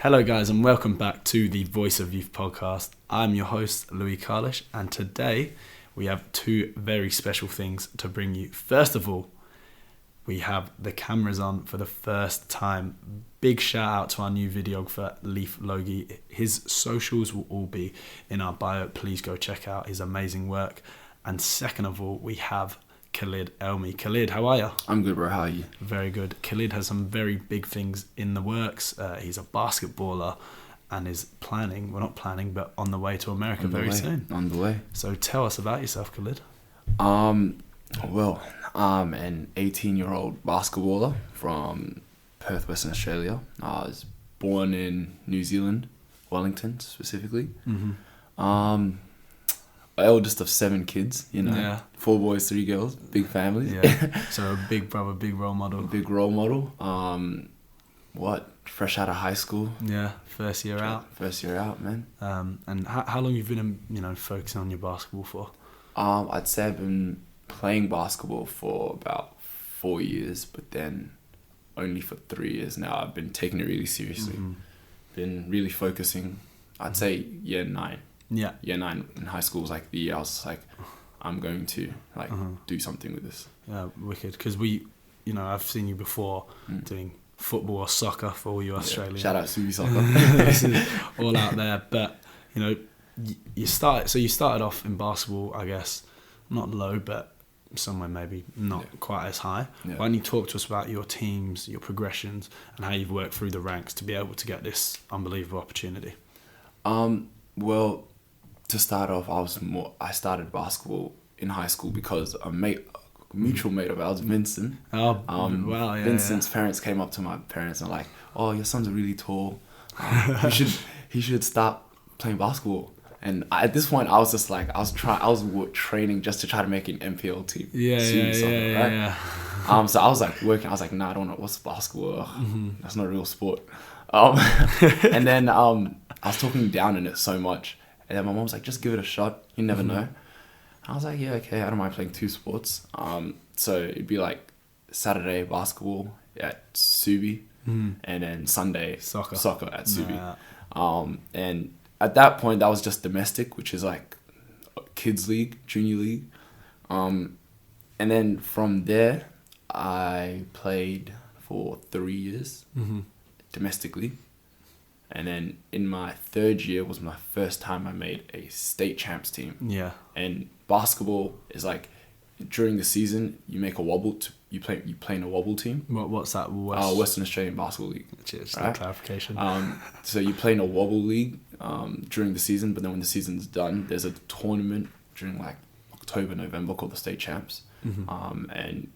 Hello guys and welcome back to the Voice of Youth podcast. I'm your host Louis Carlish and today we have two very special things to bring you. First of all, we have the cameras on for the first time. Big shout out to our new videographer Leif Logie. His socials will all be in our bio. Please go check out his amazing work. And second of all, we have Khalid Elmi. Khalid, how are you? I'm good, bro. How are you? Very good. Khalid has some very big things in the works. He's a basketballer and is on the way to America very soon. On the way. So tell us about yourself, Khalid. Well, I'm an 18-year-old basketballer from Perth, Western Australia. I was born in New Zealand, Wellington specifically. Mm-hmm. Eldest of 7 kids, Yeah. 4 boys, 3 girls, big family. Yeah. So a big brother, big role model. Big role model. Fresh out of high school. Yeah, first year out. First year out, man. And how long you've been, focusing on your basketball for? I'd say I've been playing basketball for about 4 years, but then only for 3 years now. I've been taking it really seriously. Mm-hmm. Been really focusing. I'd say year 9. Yeah. Year 9 in high school was like the year I was like, I'm going to do something with this. Yeah, wicked. Because I've seen you before doing football or soccer for all you Australians. Shout out Subi Soccer. This is all out there. But, you started off in basketball, I guess, not low, but somewhere maybe not quite as high. Yeah. Why don't you talk to us about your teams, your progressions, and how you've worked through the ranks to be able to get this unbelievable opportunity? Well, to start off, I started basketball in high school because a mutual mate of ours, Vincent. Oh, wow, yeah. Vincent's parents came up to my parents and like, "Oh, your son's really tall. He should start playing basketball." And at this point, I was just like, I was training just to try to make an MPL team. Yeah. So I was like working. I was like, nah, I don't know what's basketball. That's not a real sport. And then I was talking down in it so much. And then my mom was like, just give it a shot. You never know. I was like, yeah, okay. I don't mind playing 2 sports. So it'd be like Saturday basketball at Subi. And then Sunday soccer at Subi. Yeah. And at that point, that was just domestic, which is like kids league, junior league. And then from there, I played for 3 years domestically. And then in my 3rd year was my first time I made a state champs team. Yeah. And basketball is like during the season you make a wobble. You play in a wobble team. What's that? Western Australian Basketball League. Just right? Clarification. So you play in a wobble league during the season, but then when the season's done, there's a tournament during like October, November called the state champs. And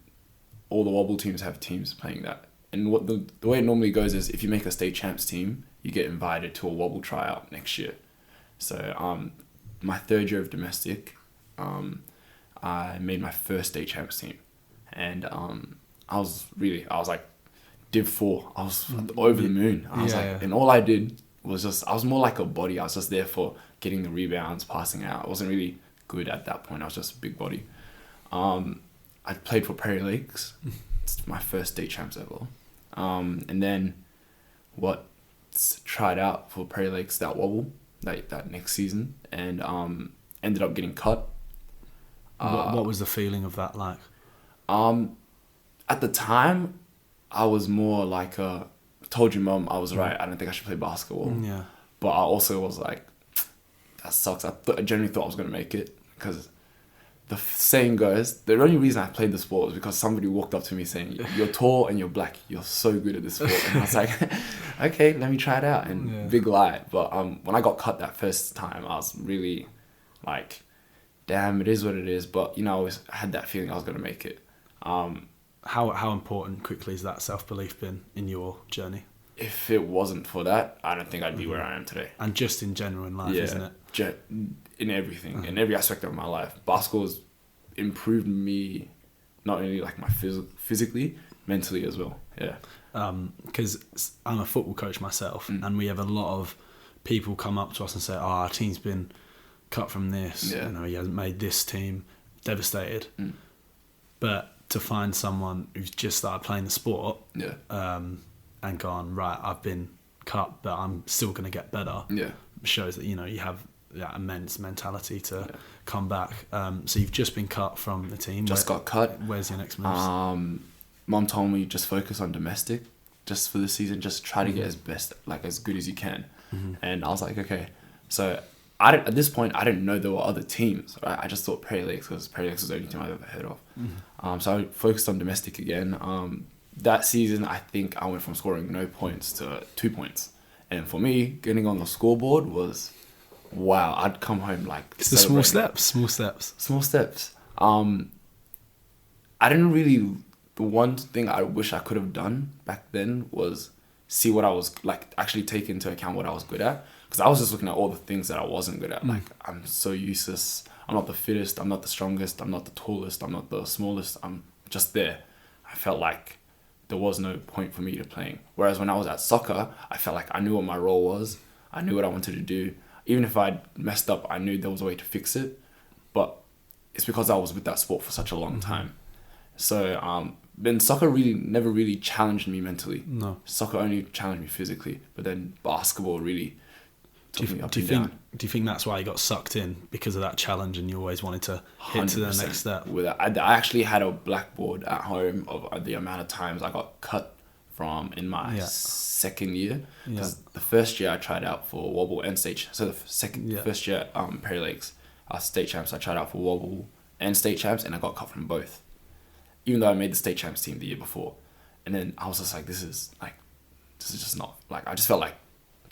all the wobble teams have teams playing that. And what the way it normally goes is if you make a state champs team, you get invited to a wobble tryout next year. So my 3rd year of domestic, I made my first state champs team. And I was like Div 4. I was over the moon. And all I did was I was more like a body. I was just there for getting the rebounds, passing out. I wasn't really good at that point. I was just a big body. I played for Prairie Lakes. It's my first state champs ever. And then tried out for Prairie Lakes that wobble that next season and ended up getting cut. What was the feeling of that like? At the time, I was more like told your mum I was right. I don't think I should play basketball. Yeah. But I also was like, that sucks. I genuinely thought I was going to make it because the saying goes, the only reason I played the sport was because somebody walked up to me saying, you're tall and you're black. You're so good at this sport. And I was like, okay, let me try it out. And big lie. But when I got cut that first time, I was really like, damn, it is what it is. But, I always had that feeling I was going to make it. How important quickly has that self-belief been in your journey? If it wasn't for that, I don't think I'd be where I am today. And just in general in life, isn't it? In everything, in every aspect of my life. Basketball has improved me, not only like my physically, mentally as well. Yeah. Because I'm a football coach myself, and we have a lot of people come up to us and say, our team's been cut from this. Yeah. He hasn't made this team. Devastated. But to find someone who's just started playing the sport and gone, right, I've been cut, but I'm still going to get better. Yeah. Shows that, you have that immense mentality to come back. So you've just been cut from the team. Got cut. Where's your next move? Mom told me just focus on domestic, just for the season. Just try to get as good as you can. And I was like, okay. So at this point, I didn't know there were other teams. Right? I just thought Prairie Lakes, because Prairie Lakes was the only team I've ever heard of. So I focused on domestic again. That season, I think I went from scoring no points to 2 points. And for me, getting on the scoreboard was, wow, I'd come home like... It's the small steps. Small steps. I didn't really... The one thing I wish I could have done back then was see what I was... Like, actually take into account what I was good at. Because I was just looking at all the things that I wasn't good at. Like, I'm so useless. I'm not the fittest. I'm not the strongest. I'm not the tallest. I'm not the smallest. I'm just there. I felt like there was no point for me to playing. Whereas when I was at soccer, I felt like I knew what my role was. I knew what I wanted to do. Even if I messed up, I knew there was a way to fix it. But it's because I was with that sport for such a long time. So then soccer never really challenged me mentally. No. Soccer only challenged me physically. But then basketball really took me up and down. Do you think that's why you got sucked in, because of that challenge, and you always wanted to hit to the next step? I actually had a blackboard at home of the amount of times I got cut from in my second year. Because the first year I tried out for Wobble and state. So the first year Prairie Lakes, state champs, I tried out for Wobble and state champs, and I got cut from both. Even though I made the state champs team the year before. And then I was just like, this is just not, like, I just felt like,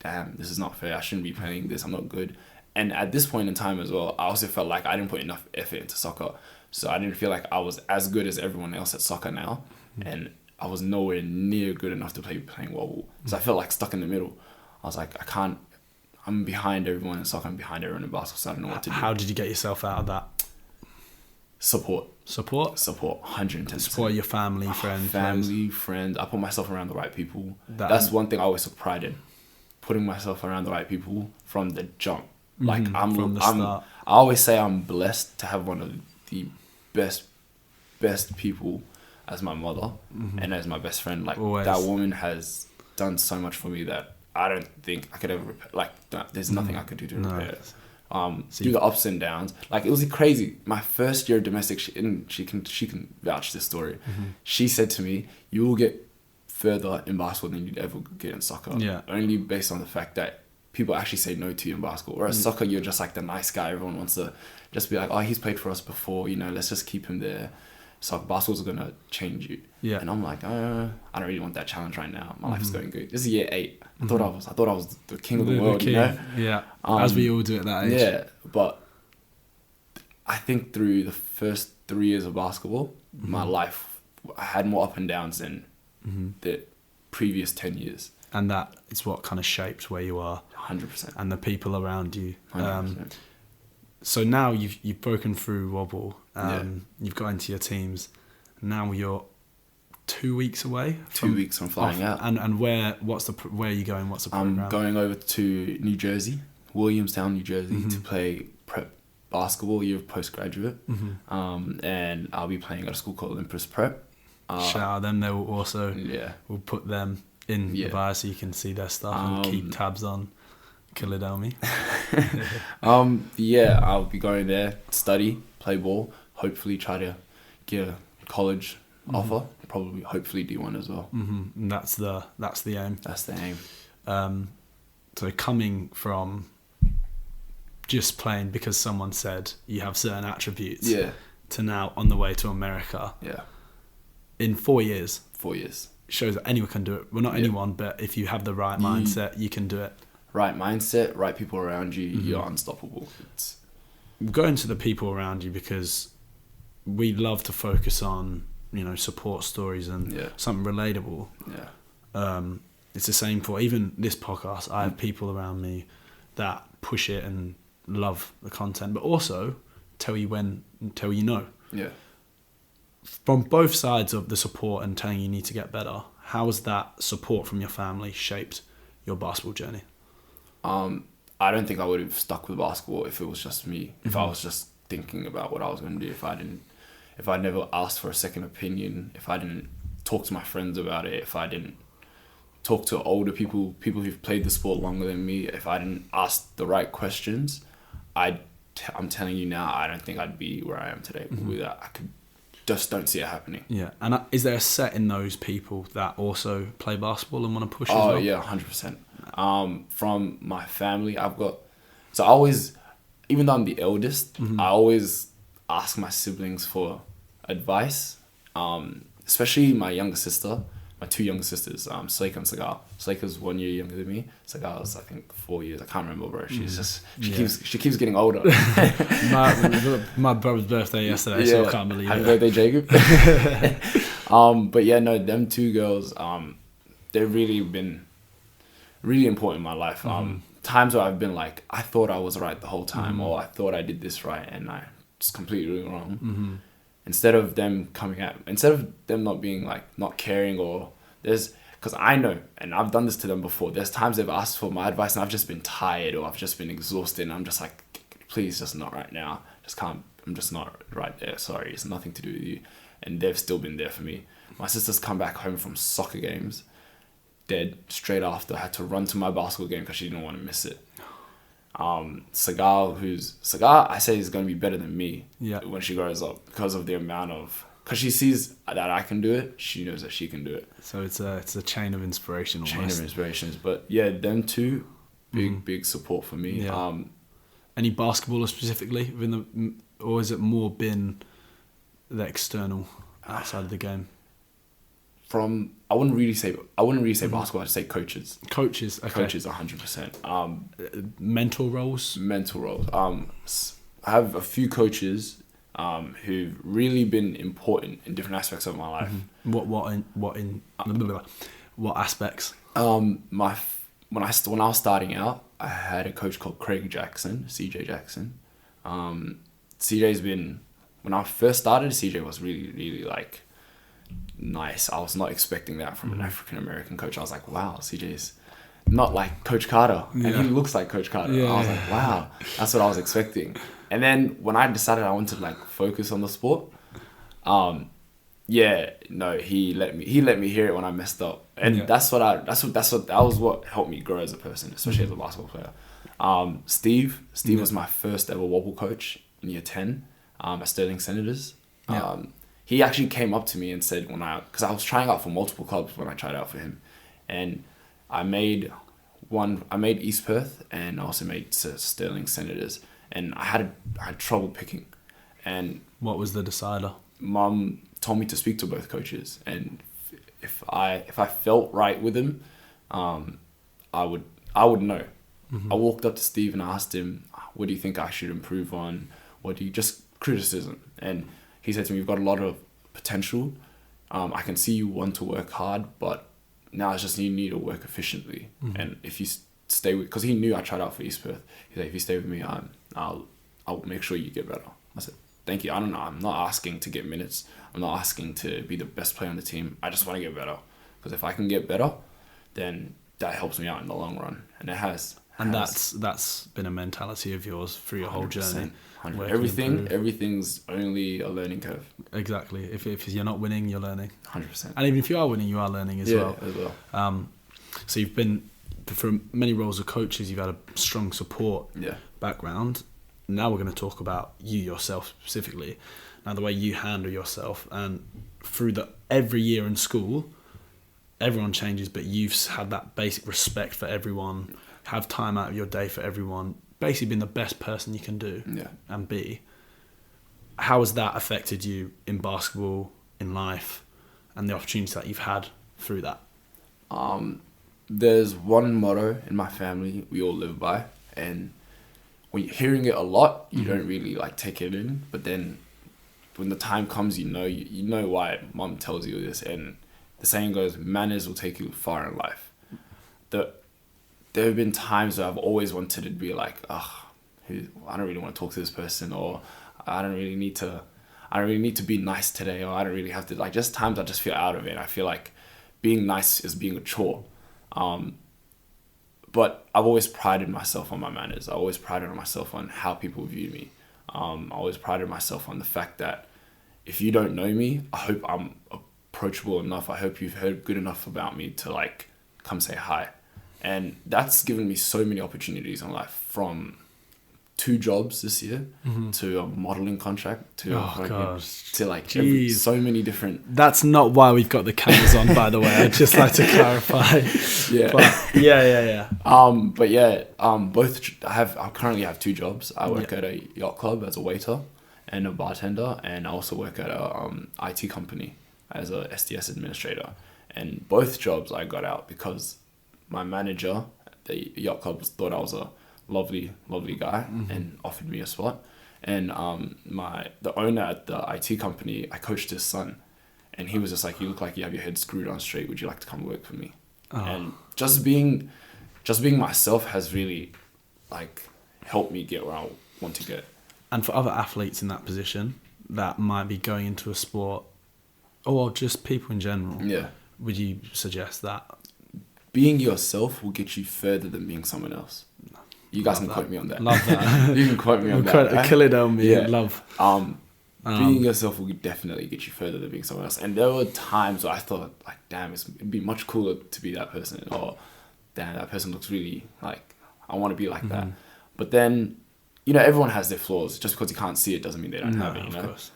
damn, this is not fair. I shouldn't be playing this. I'm not good. And at this point in time as well, I also felt like I didn't put enough effort into soccer. So I didn't feel like I was as good as everyone else at soccer now. And I was nowhere near good enough to playing Wobble. So I felt like stuck in the middle. I was like, I'm behind everyone in soccer. I'm behind everyone in basketball. So I don't know what to do. How did you get yourself out of that? Support, 110%. Support your family, friends. I put myself around the right people. That's one thing I always took pride in. Putting myself around the right people from the jump. Like from the start. I always say I'm blessed to have one of the best people as my mother and as my best friend. Like always. That woman has done so much for me that I don't think I could ever repay. Like there's nothing I could do to repay it. Through the ups and downs, like it was crazy. My first year of domestic, she can vouch this story. She said to me, "You will get further in basketball than you'd ever get in soccer." Yeah. Only based on the fact that people actually say no to you in basketball. Whereas soccer, you're just like the nice guy. Everyone wants to just be like, "Oh, he's played for us before. Let's just keep him there." So basketball's gonna change you. Yeah. And I'm like, I don't really want that challenge right now. My life is going good. This is year 8. I thought I was the king of the world. Yeah. As we all do at that age. Yeah. But I think through the first 3 years of basketball, my life, I had more up and downs than the previous 10 years. And that is what kind of shaped where you are. 100%. And the people around you. 100%. So now you've broken through Wobble. You've got into your teams. Now you're 2 weeks away. 2 weeks from flying out. And where are you going? What's the program? I'm going over to New Jersey, Williamstown, New Jersey, to play prep basketball, year of postgraduate. And I'll be playing at a school called Olympus Prep. Shout out them. They will also we'll put them in the bio so you can see their stuff and keep tabs on Khalid Elmi. I'll be going there, study, play ball, hopefully try to get a college offer, hopefully D1 as well. And that's the aim. That's the aim. So coming from just playing because someone said you have certain attributes, to now on the way to America. Yeah. In 4 years. 4 years. Shows that anyone can do it. Well, not anyone, but if you have the right mindset, you can do it. Right mindset, right people around you, you're unstoppable. Going to the people around you, because we love to focus on, support stories and something relatable. Yeah. It's the same for even this podcast. I have people around me that push it and love the content, but also tell you no. Yeah. From both sides of the support and telling you need to get better, how has that support from your family shaped your basketball journey? I don't think I would have stuck with basketball if it was just me. If I was just thinking about what I was going to do, if I never asked for a second opinion, if I didn't talk to my friends about it, if I didn't talk to older people who've played the sport longer than me, if I didn't ask the right questions, I'm telling you now, I don't think I'd be where I am today. Without, just don't see it happening. Yeah, and is there a set in those people that also play basketball and want to push as well? Oh yeah, 100%. From my family, so I always, even though I'm the eldest, I always ask my siblings for advice. Especially my younger sister, my two younger sisters, Slake and Sagar. Slake is 1 year younger than me. Sagar is, I think, 4 years. I can't remember, bro. She keeps getting older. my brother's birthday yesterday, so I can't believe Happy it. birthday, Jacob. But yeah, no, them two girls, they've really been really important in my life. Times where I've been like, I thought I was right the whole time, or I thought I did this right, and I just completely wrong. Instead of them not being like, not caring, or because I know, and I've done this to them before, there's times they've asked for my advice and I've just been tired or I've just been exhausted and I'm just like, please, just not right now. I'm just not right there. Sorry, it's nothing to do with you. And they've still been there for me. My sister's come back home from soccer games, dead, straight after. I had to run to my basketball game because she didn't want to miss it. Sagar, I say is going to be better than me when she grows up because of the amount of, because she sees that I can do it, she knows that she can do it. So it's a chain of inspiration almost. Chain of inspirations. But yeah, them two, big support for me. Yeah. Any basketballers specifically or has it more been the external outside of the game? I wouldn't really say basketball. I'd say coaches. Coaches, okay. Coaches, 100%. Mentor roles. I have a few coaches who've really been important in different aspects of my life. What aspects? When I was starting out, I had a coach called CJ Jackson. CJ's been, when I first started, CJ was really, really like nice. I was not expecting that from an African American coach. I was like, wow, CJ's not like Coach Carter, and he looks like Coach Carter. I was like, wow, that's what I was expecting. And then when I decided I wanted to like focus on the sport, he let me hear it when I messed up, and that was what helped me grow as a person, especially as a basketball player. Steve was my first ever wobble coach in year 10 at Sterling Senators. He actually came up to me and said, because I was trying out for multiple clubs when I tried out for him, and I made East Perth and I also made Sterling Senators, and I had trouble picking. And what was the decider? Mum told me to speak to both coaches, and if I felt right with him, I would know. I walked up to Steve and I asked him, what do you think I should improve on? Just criticism? And he said to me, you've got a lot of potential. I can see you want to work hard, but now it's just you need to work efficiently. And if you stay with, because he knew I tried out for East Perth. He said, if you stay with me, I'll make sure you get better. I said, thank you. I'm not asking to get minutes. I'm not asking to be the best player on the team. I just want to get better. Because if I can get better, then that helps me out in the long run. And it has. And that's been a mentality of yours through your whole journey. Everything's only a learning curve. Exactly. If you're not winning, you're learning. 100%. And even if you are winning, you are learning as well. As well. So you've been, for many roles of coaches, you've had a strong support background. Now we're going to talk about you yourself specifically. Now the way you handle yourself, and through every year in school, everyone changes, but you've had that basic respect for everyone, have time out of your day for everyone, basically being the best person you can do and be. How has that affected you in basketball, in life, and the opportunities that you've had through that? There's one motto in my family we all live by, and when you're hearing it a lot, you don't really like take it in, but then when the time comes, you know why mom tells you this, and the saying goes, manners will take you far in life. There have been times where I've always wanted to be like, I don't really want to talk to this person, or I don't really need to be nice today, or I don't really have to, like, just times I just feel out of it. I feel like being nice is being a chore. But I've always prided myself on my manners. I always prided myself on how people view me. I always prided myself on the fact that if you don't know me, I hope I'm approachable enough. I hope you've heard good enough about me to like come say hi. And that's given me so many opportunities in life, from 2 jobs this year to a modeling contract to so many different. That's not why we've got the cameras on, by the way. I'd just like to clarify. Yeah. But yeah. I currently have 2 jobs. I work at a yacht club as a waiter and a bartender, and I also work at a IT company as a SDS administrator. And both jobs I got out because my manager at the yacht club thought I was a lovely guy and offered me a spot. And the owner at the IT company, I coached his son, and he was just like, "You look like you have your head screwed on straight. Would you like to come work for me?" And just being myself has really like helped me get where I want to get. And for other athletes in that position that might be going into a sport, or just people in general, would you suggest that being yourself will get you further than being someone else? You guys can quote me on that. Love that. You can quote me on that. Khalid Elmi, love. Being yourself will definitely get you further than being someone else. And there were times where I thought, like, damn, it'd be much cooler to be that person. Or, damn, that person looks really, like, I want to be like that. But then, everyone has their flaws. Just because you can't see it doesn't mean they don't have it, Of course.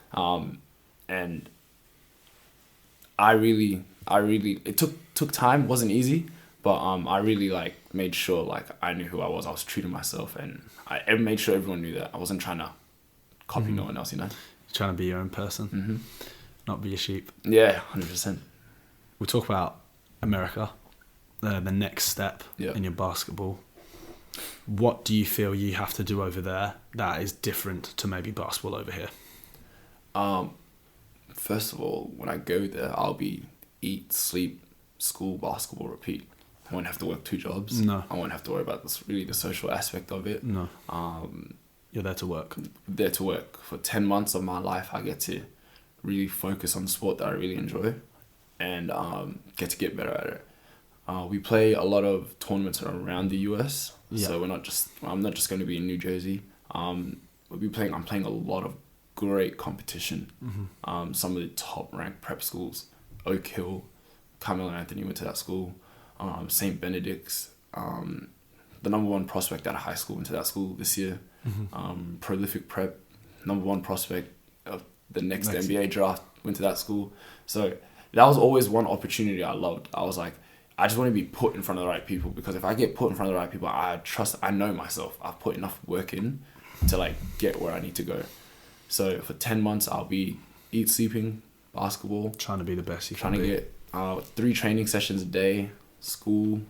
And I really, it took time, wasn't easy. But I really made sure I knew who I was true to myself, and I made sure everyone knew that I wasn't trying to copy no one else. Trying to be your own person, not be a sheep. Yeah, 100%. We'll talk about America, the next step in your basketball. What do you feel you have to do over there that is different to maybe basketball over here? First of all, when I go there, I'll be eat, sleep, school, basketball, repeat. I won't have to work 2 jobs. No. I won't have to worry about the social aspect of it. No. You're there to work. There to work. For 10 months of my life, I get to really focus on the sport that I really enjoy and get better at it. We play a lot of tournaments around the US. Yeah. So I'm not just going to be in New Jersey. I'm playing a lot of great competition. Some of the top ranked prep schools, Oak Hill, Carmelo Anthony went to that school. St. Benedict's, the number 1 prospect out of high school went to that school this year. Prolific Prep, number 1 prospect of the next NBA draft went to that school. So that was always one opportunity I loved. I was like, I just want to be put in front of the right people, because if I get put in front of the right people, I know myself. I've put enough work in to get where I need to go. So for 10 months, I'll be eat, sleeping, basketball. Trying to be the best you can be. Trying to get 3 training sessions a day. School,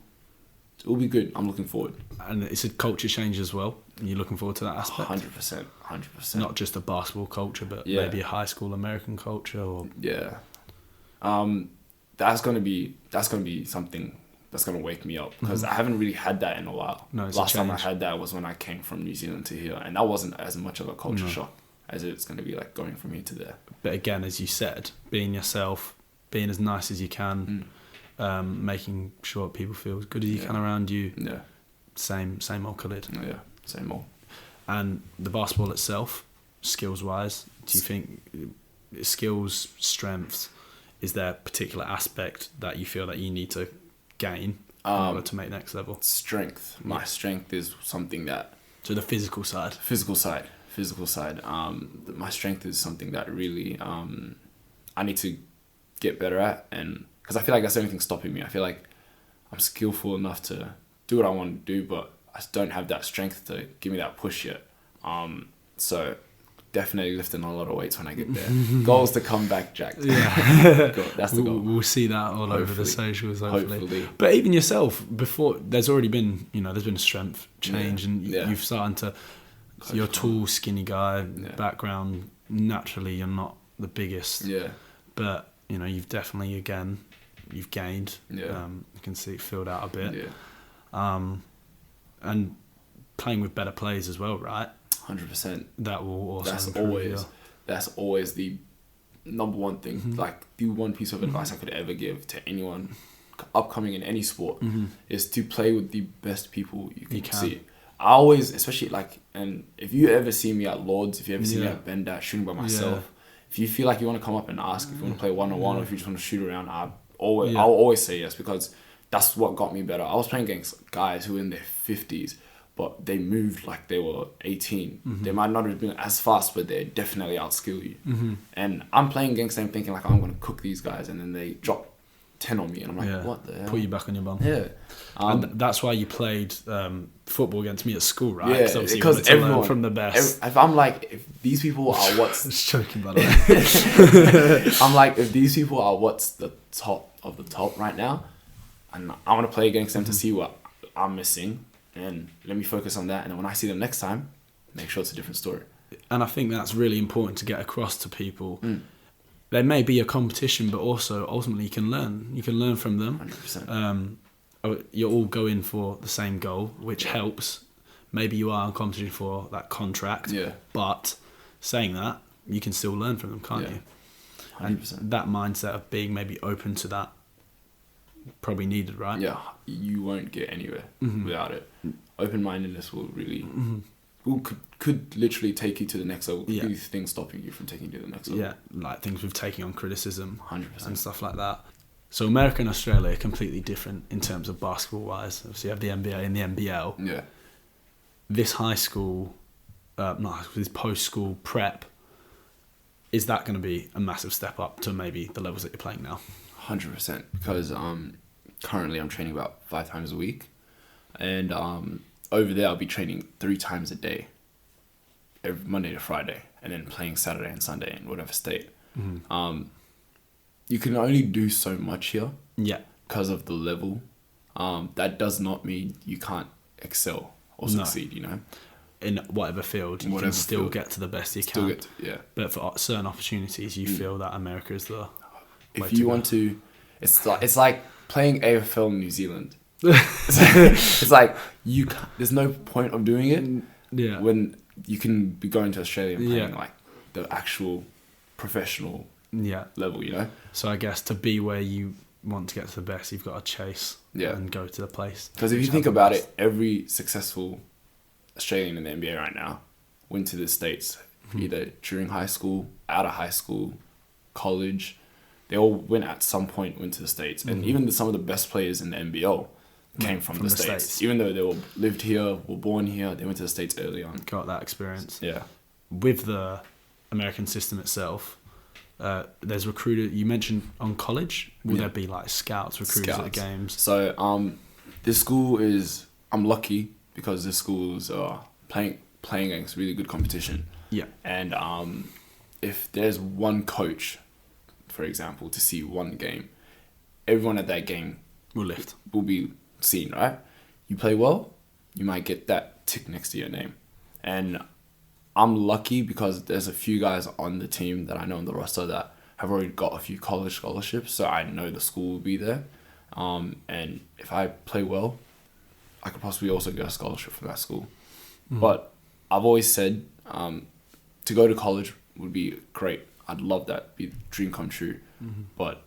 it'll be good. I'm looking forward. And it's a culture change as well. You're looking forward to that aspect? 100%. Not just a basketball culture, but maybe a high school American culture, or that's gonna be something that's gonna wake me up, because I haven't really had that in a while. No, last time I had that was when I came from New Zealand to here, and that wasn't as much of a culture shock as it's gonna be going from here to there. But again, as you said, being yourself, being as nice as you can. Making sure people feel as good as you can around you. Yeah. Same old Khalid. Yeah, same old. And the basketball itself, skills-wise, do you think skills, strengths, is there a particular aspect that you feel that you need to gain in order to make next level? Strength. My strength is something that... So the physical side? Physical side. My strength is something that really I need to get better at, and because I feel like that's the only thing stopping me. I feel like I'm skillful enough to do what I want to do, but I just don't have that strength to give me that push yet. So definitely lifting a lot of weights when I get there. Goal is to come back jacked. Yeah. That's the goal. We'll see that all over the socials, hopefully. But even yourself, before, there's already been, there's been a strength change, and you've started to, you're a tall, skinny guy, background, naturally you're not the biggest. Yeah. But, you've definitely, you've gained. Yeah. You can see it filled out a bit. Yeah. And playing with better players as well, right? 100%. That will also that's always the number one thing. Like, the one piece of advice I could ever give to anyone upcoming in any sport is to play with the best people you can see. I always, especially and if you ever see me at Lords, if you ever see me at Benda shooting by myself, if you feel like you want to come up and ask if you want to play one-on-one or if you just want to shoot around, I'll always say yes, because that's what got me better. I was playing against guys who were in their 50s, but they moved like they were 18. They might not have been as fast, but they definitely outskill you. And I'm playing against them thinking like, I'm going to cook these guys, and then they drop 10 on me, and I'm like, what the hell? Put you back on your bum. Yeah. And that's why you played football against me at school, right? Yeah, because everyone from the best. If I'm like, if these people are what's Just joking, by the way. I'm like, if these people are what's the top of the top right now, and I want to play against them to see what I'm missing, and let me focus on that. And then when I see them next time, make sure it's a different story. And I think that's really important to get across to people. There may be a competition, but also ultimately you can learn. You can learn from them. 100%. You're all going for the same goal, which helps. Maybe you are in competition for that contract. Yeah. But saying that, you can still learn from them, can't you? 100%. And that mindset of being maybe open to that, probably needed, right? Yeah, you won't get anywhere without it. Open-mindedness will really... could literally take you to the next level. Yeah. Few things stopping you from taking you to the next level. Yeah, like things with taking on criticism 100%. and stuff like that. So America and Australia are completely different in terms of basketball-wise. Obviously, you have the NBA and the NBL. Yeah. This high school, this post-school prep, is that going to be a massive step up to maybe the levels that you're playing now? 100%. Because currently I'm training about 5 times a week. And over there I'll be training 3 times a day. Every Monday to Friday. And then playing Saturday and Sunday in whatever state. You can only do so much here. Yeah. Because of the level. That does not mean you can't excel or succeed, you know? In whatever field, you can still get to the best you can. But for certain opportunities, you feel that America is the if you want to, it's like playing AFL in New Zealand. It's like you can't, there's no point of doing it when you can be going to Australia and playing like the actual professional level, you know? So I guess to be where you want to get to the best, you've got to chase and go to the place. Because if you think about it, every successful Australian in the NBA right now went to the States, either during high school, out of high school, college. They all went at some point, went to the States. And even some of the best players in the NBL came from the States. Even though they lived here, were born here, they went to the States early on. Got that experience. Yeah. With the American system itself, there's recruiter. You mentioned on college. Will there be like scouts, recruiters at the games? So this school is, I'm lucky because this school is playing against really good competition. Yeah. And if there's one coach, for example, to see one game, everyone at that game will be seen, right? You play well, you might get that tick next to your name. And I'm lucky because there's a few guys on the team that I know on the roster that have already got a few college scholarships, so I know the school will be there. And if I play well, I could possibly also get a scholarship from that school. But I've always said to go to college would be great. I'd love that, be a dream come true. But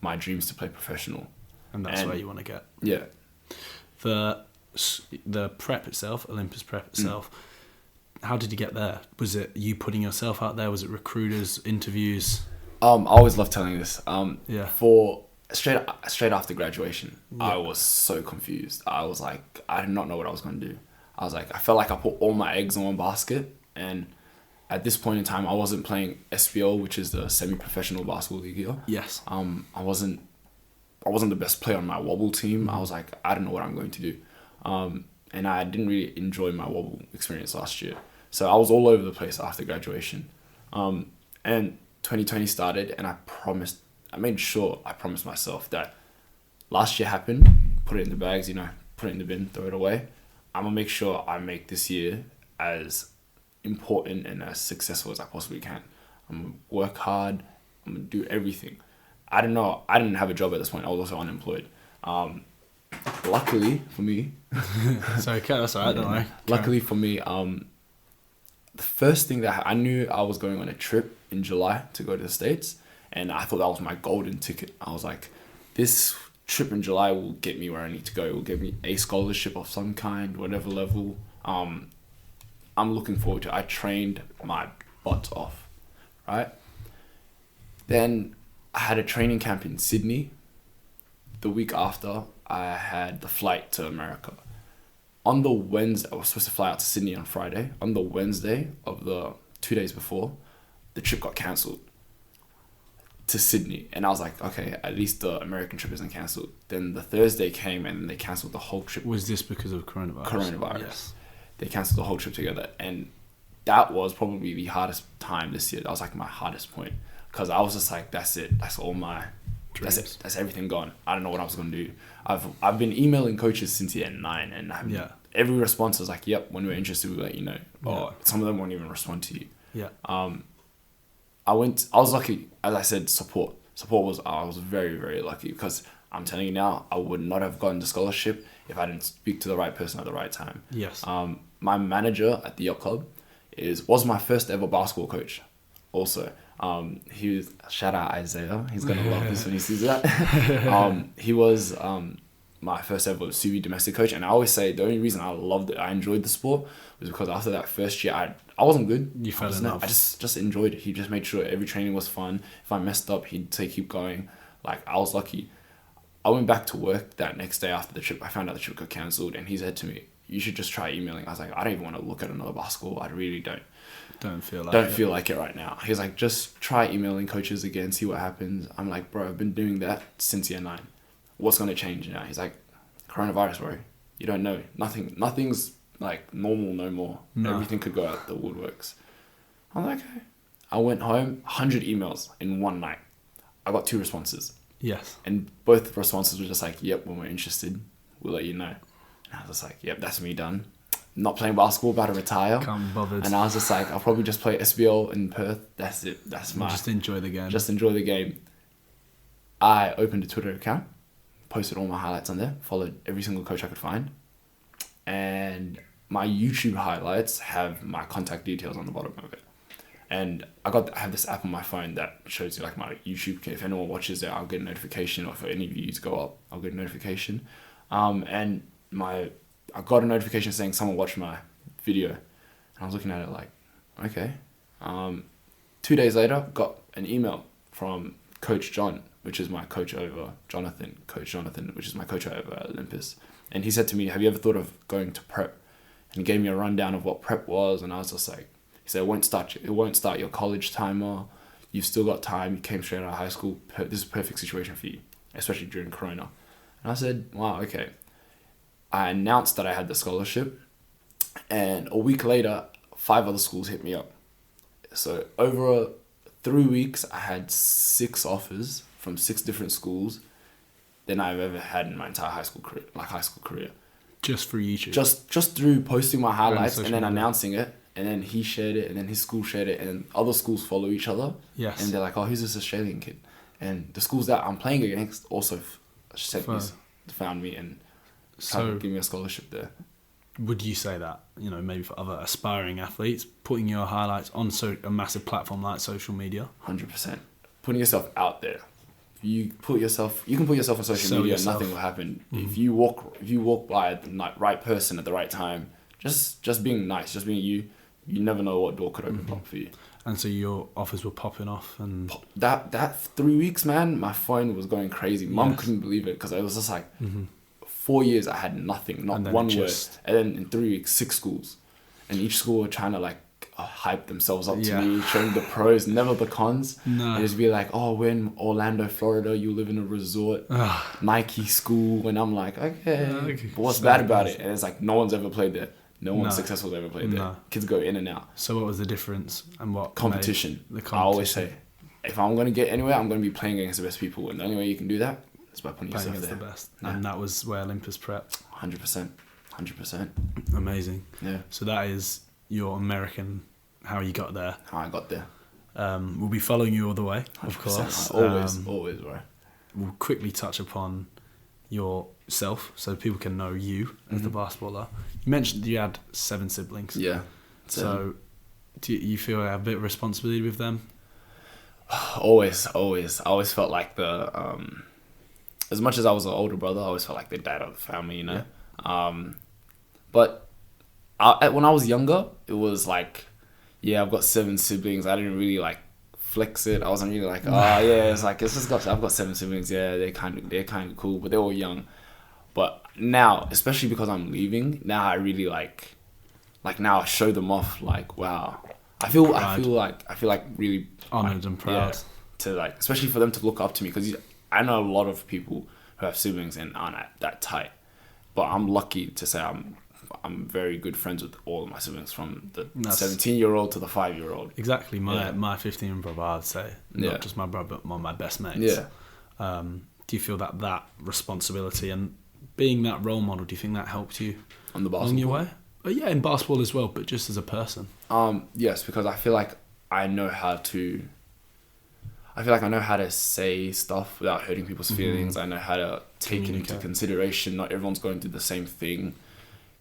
my dream is to play professional. And that's where you want to get. Yeah. The prep itself, Olympus Prep itself, how did you get there? Was it you putting yourself out there? Was it recruiters, interviews? I always love telling this. For straight after graduation, I was so confused. I was like, I did not know what I was going to do. I was like, I felt like I put all my eggs in one basket. And at this point in time, I wasn't playing SBL, which is the semi-professional basketball league here. Yes. I wasn't the best player on my wobble team. I was like, I don't know what I'm going to do. And I didn't really enjoy my wobble experience last year. So I was all over the place after graduation. And 2020 started, and I promised myself that last year happened, put it in the bags, put it in the bin, throw it away. I'm going to make sure I make this year as important and as successful as I possibly can. I'm going to work hard. I'm going to do everything. I didn't have a job at this point. I was also unemployed. Luckily for me... So, okay, that's all right, don't worry. Luckily for me, the first thing that I knew I was going on a trip in July to go to the States, and I thought that was my golden ticket. I was like, this trip in July will get me where I need to go. It will give me a scholarship of some kind, whatever level. I'm looking forward to it. I trained my butt off, right? Then I had a training camp in Sydney. The week after, I had the flight to America. On the Wednesday, I was supposed to fly out to Sydney on Friday. On the Wednesday of the 2 days before, the trip got cancelled to Sydney. And I was like, okay, at least the American trip isn't cancelled. Then the Thursday came and they cancelled the whole trip. Was this because of coronavirus? Yes. They cancelled the whole trip together. And that was probably the hardest time this year. That was like my hardest point. Because I was just like, that's it. That's all my... Dreams. That's it. That's everything gone. I don't know what I was going to do. I've been emailing coaches since year 9, and every response was like, yep, when we're interested, we'll let you know. Or some of them won't even respond to you. Yeah. I was lucky, as I said, support. I was very, very lucky, because I'm telling you now, I would not have gotten the scholarship if I didn't speak to the right person at the right time. Yes. My manager at the yacht club was my first ever basketball coach also. He was, shout out Isaiah, he's gonna love this when he sees that. He was my first ever Subi domestic coach, and I always say the only reason I enjoyed the sport was because after that first year I wasn't good. You fell in love. I just enjoyed it. He just made sure every training was fun. If I messed up, he'd say keep going. Like, I was lucky. I went back to work that next day after the trip. I found out the trip got cancelled, and he said to me, you should just try emailing. I was like, I don't even want to look at another basketball. I really don't. Don't feel like it right now. He's like, just try emailing coaches again, see what happens. I'm like, bro, I've been doing that since year 9. What's going to change now? He's like, coronavirus, bro. You don't know. Nothing's like normal no more. No. Everything could go out the woodworks. I'm like, okay. I went home, 100 emails in one night. I got 2 responses. Yes. And both responses were just like, yep, when we're interested, we'll let you know. And I was just like, yep, that's me done. Not playing basketball, about to retire. Can't be bothered. And I was just like, I'll probably just play SBL in Perth. That's it. That's my... Just enjoy the game. I opened a Twitter account, posted all my highlights on there, followed every single coach I could find. And my YouTube highlights have my contact details on the bottom of it. And I have this app on my phone that shows you like my YouTube. If anyone watches it, I'll get a notification. Or if any views go up, I'll get a notification. And I got a notification saying someone watched my video. And I was looking at it like, okay. 2 days later, got an email from Coach John, which is my coach over Coach Jonathan, which is my coach over Olympus. And he said to me, have you ever thought of going to prep? And he gave me a rundown of what prep was. And I was just like, he said, it won't start your college timer. You've still got time. You came straight out of high school. This is a perfect situation for you, especially during Corona. And I said, wow, okay. I announced that I had the scholarship, and a week later, 5 other schools hit me up. So over 3 weeks, I had 6 offers from 6 different schools than I've ever had in my entire high school career. Just through YouTube? Just through posting my highlights and then announcing it, and then he shared it, and then his school shared it, and other schools follow each other. Yes. And they're like, oh, who's this Australian kid? And the schools that I'm playing against also found me and so give me a scholarship there. Would you say that, maybe for other aspiring athletes, putting your highlights on a massive platform like social media? 100%. Putting yourself out there. You can put yourself on social media and nothing will happen. Mm-hmm. If you walk by the right person at the right time, just being nice, just being you never know what door could open up for you. And so your offers were popping off, and that 3 weeks, man, my phone was going crazy. Mum couldn't believe it, because it was just like 4 years I had nothing, not one word. And then in 3 weeks, 6 schools, and each school were trying to like hype themselves up to me, showing the pros, never the cons. No. And just be like, oh, we're in Orlando, Florida, you live in a resort, Nike school, and I'm like, okay. But what's bad about it? And it's like, no one's ever played there. No one successful has ever played there. Kids go in and out. So what was the difference, and what competition? I always say, if I'm going to get anywhere, I'm going to be playing against the best people, and the only way you can do that is by putting yourself there. The best. Yeah. And that was where Olympus Prep. 100%. Amazing. Yeah. So that is your American, how you got there. How I got there. We'll be following you all the way, of course. Always, right. We'll quickly touch upon yourself so people can know you as the basketballer. You mentioned you had 7 siblings. Yeah. So do you feel a bit of responsibility with them? Always. I always felt like as much as I was an older brother, I always felt like the dad of the family, Yeah. But when I was younger, it was like, I've got 7 siblings. I didn't really like flex it. I wasn't really like, it's like I've got 7 siblings. Yeah, they're kind of cool, but they're all young. But now, especially because I'm leaving, now I really like now I show them off. Like, wow, I feel like really Honored and proud. To like, especially for them to look up to me, because I know a lot of people who have siblings and aren't that tight. But I'm lucky to say I'm very good friends with all of my siblings, from the 17-year-old to the 5-year-old. Exactly, my 15 brother, I would say, not just my brother, but one of my best mates. Yeah. Do you feel that responsibility and being that role model? Do you think that helped you on the basketball along your way? Yeah, in basketball as well, but just as a person. Yes, because I feel like I know how to say stuff without hurting people's feelings. I know how to take into consideration not everyone's going through the same thing.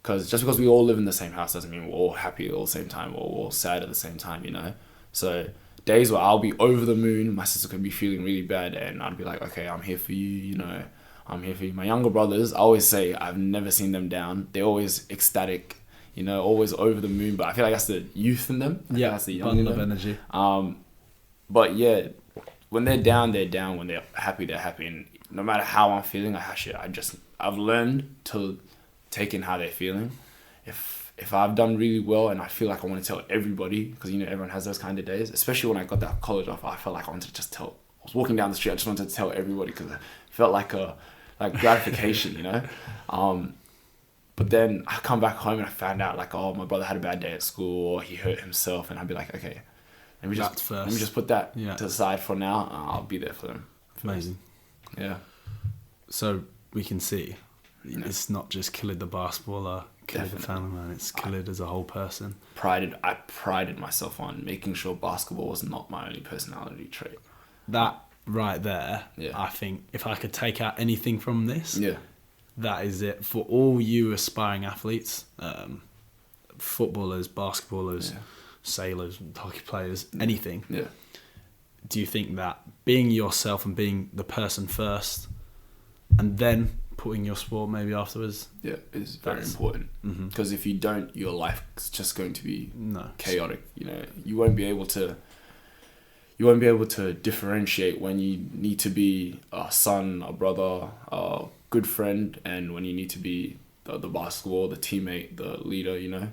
Because just because we all live in the same house doesn't mean we're all happy at the same time or we're all sad at the same time, you know? So days where I'll be over the moon, my sister could be feeling really bad, and I'd be like, okay, I'm here for you, you know? I'm here for you. My younger brothers, I always say I've never seen them down. They're always ecstatic, you know, always over the moon. But I feel like that's the youth in them. That's the young of energy. But yeah, when they're down, they're down. When they're happy, they're happy. And no matter how I'm feeling, I've learned to take in how they're feeling. If I've done really well and I feel like I want to tell everybody, because you know everyone has those kind of days, especially when I got that college offer, I felt like I wanted to just tell. I was walking down the street, I just wanted to tell everybody because it felt like gratification, you know. But then I come back home and I found out like, oh, my brother had a bad day at school, or he hurt himself, and I'd be like, okay, let me just put that to the side for now. I'll be there for them. Amazing. Yeah. So we can see it's not just Khalid the basketballer, Khalid the family man. It's Khalid as a whole person. I prided myself on making sure basketball was not my only personality trait. That right there, I think if I could take out anything from this, that is it for all you aspiring athletes, footballers, basketballers, sailors, hockey players, anything. Yeah. Do you think that being yourself and being the person first, and then putting your sport maybe afterwards, is very important. Because if you don't, your life is just going to be chaotic. You know, you won't be able to differentiate when you need to be a son, a brother, a good friend, and when you need to be the basketball, the teammate, the leader, you know.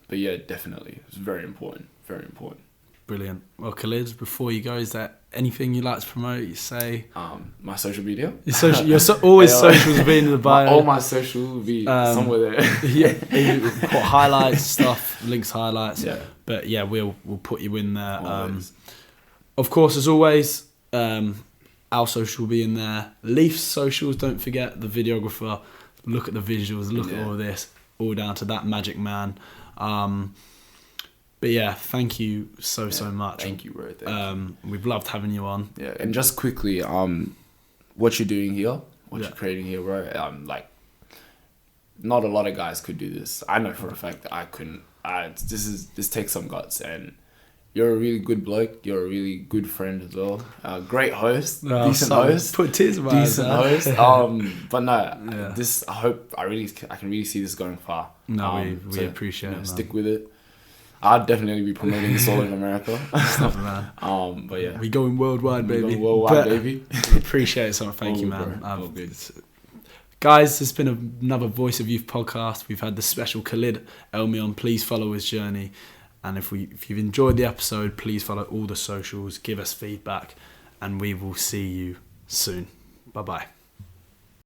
But yeah, definitely, it's very important. Very important. Brilliant. Well, Khalid, before you go, is there anything you'd like to promote? You say my social media. Your socials will be in the bio. All my social will be somewhere there. You put highlights, stuff, links, highlights. Yeah. But yeah, we'll put you in there. Of course, as always, our social will be in there. Leaf's socials, don't forget the videographer. Look at the visuals. Look at all this. All down to that magic man. But yeah, thank you so much. Thank you, bro. Thank you. We've loved having you on. Yeah, and just quickly, what you're doing here, you're creating here, bro. Like, not a lot of guys could do this. I know for a fact that I couldn't. This takes some guts, and you're a really good bloke. You're a really good friend as well. Great host, decent host. Put tears in my eyes. Decent host. But no, this I can really see this going far. No, we appreciate it. Stick with it. I'd definitely be promoting this all over America. Stop, man. But yeah, we going worldwide, baby. Baby. We appreciate it, so thank you, man. Guys, this has been another Voice of Youth podcast. We've had the special Khalid Elmi on. Please follow his journey, and if you've enjoyed the episode, please follow all the socials. Give us feedback, and we will see you soon. Bye bye.